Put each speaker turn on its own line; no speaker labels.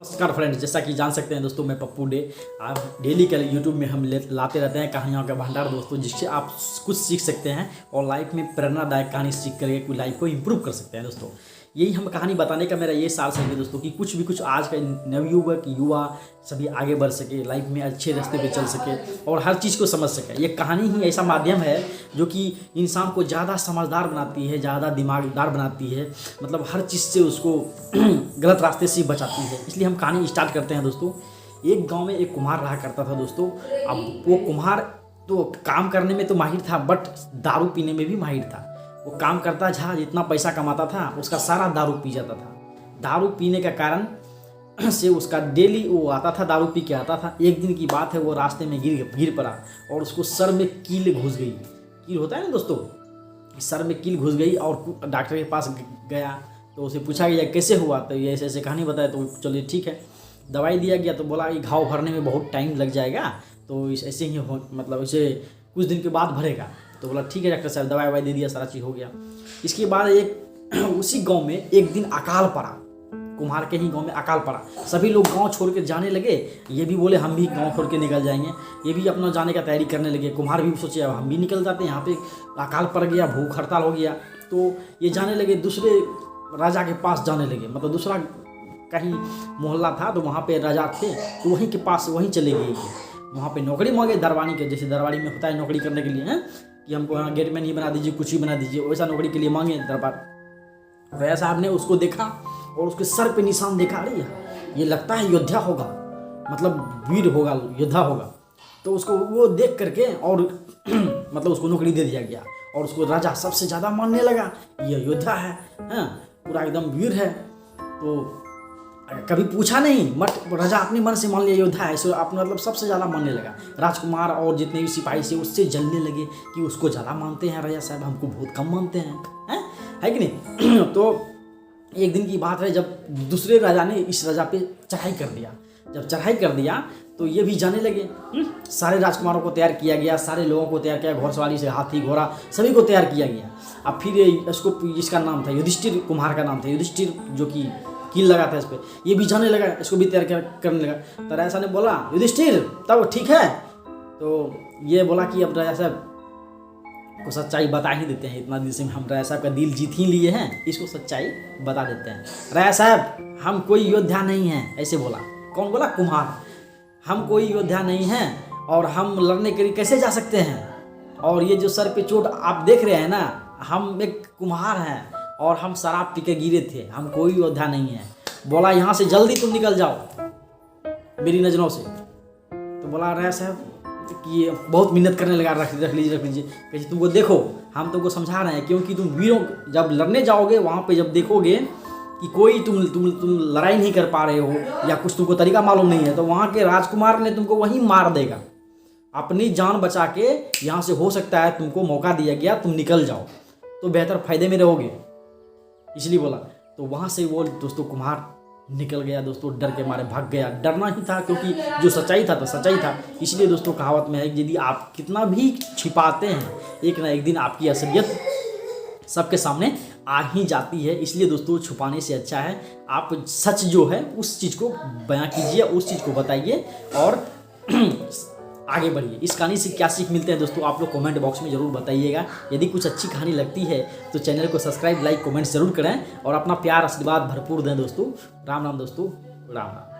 नमस्कार फ्रेंड्स, जैसा कि जान सकते हैं दोस्तों, मैं पप्पू डे। आप डेली के यूट्यूब में हम लाते रहते हैं कहानियों का भंडार दोस्तों, जिससे आप कुछ सीख सकते हैं और लाइफ में प्रेरणादायक कहानी सीख करके कोई लाइफ को इम्प्रूव कर सकते हैं दोस्तों। यही हम कहानी बताने का मेरा ये साल है दोस्तों कि कुछ आज का नवयुवक युवा सभी आगे बढ़ सके, लाइफ में अच्छे रास्ते पे चल सके और हर चीज़ को समझ सके। ये कहानी ही ऐसा माध्यम है जो कि इंसान को ज़्यादा समझदार बनाती है, ज़्यादा दिमागदार बनाती है, मतलब हर चीज़ से उसको गलत रास्ते से बचाती है। इसलिए हम कहानी स्टार्ट करते हैं दोस्तों। एक गांव में एक कुम्हार रहा करता था दोस्तों। अब वो कुम्हार तो काम करने में तो माहिर था, बट दारू पीने में भी माहिर था। वो काम करता था, जितना पैसा कमाता था उसका सारा दारू पी जाता था। दारू पीने का कारण से उसका डेली वो आता था, दारू पी के आता था। एक दिन की बात है, वो रास्ते में गिर पड़ा और उसको सर में कील घुस गई। कील होता है ना दोस्तों, सर में कील घुस गई और डॉक्टर के पास गया तो उसे पूछा गया कैसे हुआ, तो ये ऐसे ऐसे कहानी बताया। तो चलिए ठीक है, दवाई दिया गया। तो बोला कि घाव भरने में बहुत टाइम लग जाएगा, तो ऐसे ही मतलब इसे कुछ दिन के बाद भरेगा। तो बोला ठीक है डॉक्टर साहब, दवाई ववाई दे दिया, सारा चीज़ हो गया। इसके बाद उसी गांव में एक दिन अकाल पड़ा। कुम्हार के ही गांव में अकाल पड़ा। सभी लोग गांव छोड़ के जाने लगे। ये भी बोले हम भी गांव छोड़ के निकल जाएंगे, ये भी अपना जाने का तैयारी करने लगे। कुम्हार भी सोचे अब हम भी निकल जाते हैं, यहाँ पे अकाल पड़ गया, भूख हड़ताल हो गया। तो ये जाने लगे, दूसरे राजा के पास जाने लगे। मतलब दूसरा कहीं मोहल्ला था तो वहाँ पे राजा थे, तो वहीं के पास वहीं चले गए। वहाँ पे नौकरी मांगे दरबारी के, जैसे दरबारी में होता है नौकरी करने के लिए हैं कि हमको यहाँ गेटमैन ही बना दीजिए, कुछ ही बना दीजिए, वैसा नौकरी के लिए मांगे दरबार। राजा साहब ने उसको देखा और उसके सर पे निशान देखा। अरे ये लगता है योद्धा होगा, मतलब वीर होगा, योद्धा होगा। तो उसको वो देख करके और मतलब उसको नौकरी दे दिया गया और उसको राजा सबसे ज़्यादा मानने लगा। ये योद्धा है, हाँ पूरा एकदम वीर है। तो कभी पूछा नहीं, बट राजा अपने मन से मान लिया योद्धा है, इसको अपने मतलब सबसे ज़्यादा मानने लगा। राजकुमार और जितने भी सिपाही से उससे जलने लगे कि उसको ज़्यादा मानते हैं राजा साहब, हमको बहुत कम मानते हैं, है कि नहीं। तो एक दिन की बात है, जब दूसरे राजा ने इस राजा पे चढ़ाई कर दिया। जब चढ़ाई कर दिया तो ये भी जाने लगे। सारे राजकुमारों को तैयार किया गया, सारे लोगों को तैयार किया, घोड़सवारी से हाथी घोड़ा सभी को तैयार किया गया। अब फिर इसको, जिसका नाम था युधिष्ठिर, कुम्हार का नाम था युधिष्ठिर, जो कि कील लगा था इस पर, ये भी जाने लगा, इसको भी तैयार करने लगा। तो राजा ने बोला युधिष्ठिर तब ठीक है। तो ये बोला कि अब राजा साहब को सच्चाई बता ही देते हैं, इतना दिन से हम राजा साहब का दिल जीत ही लिए हैं, इसको सच्चाई बता देते हैं। राजा साहब हम कोई योद्धा नहीं हैं, ऐसे बोला। कौन बोला? कुम्हार। हम कोई योद्धा नहीं हैं और हम लड़ने के लिए कैसे जा सकते हैं, और ये जो सर पे चोट आप देख रहे हैं ना, हम एक कुम्हार हैं और हम शराब पी के गिरे थे, हम कोई योद्धा नहीं है। बोला यहाँ से जल्दी तुम निकल जाओ मेरी नज़रों से। तो बोला राजा साहब कि बहुत मेहनत करने लगा, रख लीजिए। कैसे तुमको देखो, हम तुमको समझा रहे हैं, क्योंकि तुम वीरों जब लड़ने जाओगे वहाँ पे जब देखोगे कि कोई तुम लड़ाई नहीं कर पा रहे हो या कुछ तुमको तरीका मालूम नहीं है, तो वहाँ के राजकुमार ने तुमको वहीं मार देगा। अपनी जान बचा के यहाँ से, हो सकता है तुमको मौका दिया गया, तुम निकल जाओ तो बेहतर फायदे में रहोगे, इसलिए बोला। तो वहाँ से वो दोस्तों कुम्हार निकल गया दोस्तों, डर के मारे भाग गया। डरना ही था, क्योंकि जो सच्चाई था तो सच्चाई था। इसलिए दोस्तों कहावत में है कि यदि आप कितना भी छिपाते हैं, एक ना एक दिन आपकी असलियत सबके सामने आ ही जाती है। इसलिए दोस्तों छुपाने से अच्छा है आप सच जो है उस चीज़ को बयां कीजिए, उस चीज़ को बताइए और आगे बढ़िए। इस कहानी से क्या सीख मिलते हैं दोस्तों, आप लोग कमेंट बॉक्स में ज़रूर बताइएगा। यदि कुछ अच्छी कहानी लगती है तो चैनल को सब्सक्राइब, लाइक, कमेंट ज़रूर करें और अपना प्यार आशीर्वाद भरपूर दें दोस्तों। राम राम दोस्तों, राम राम।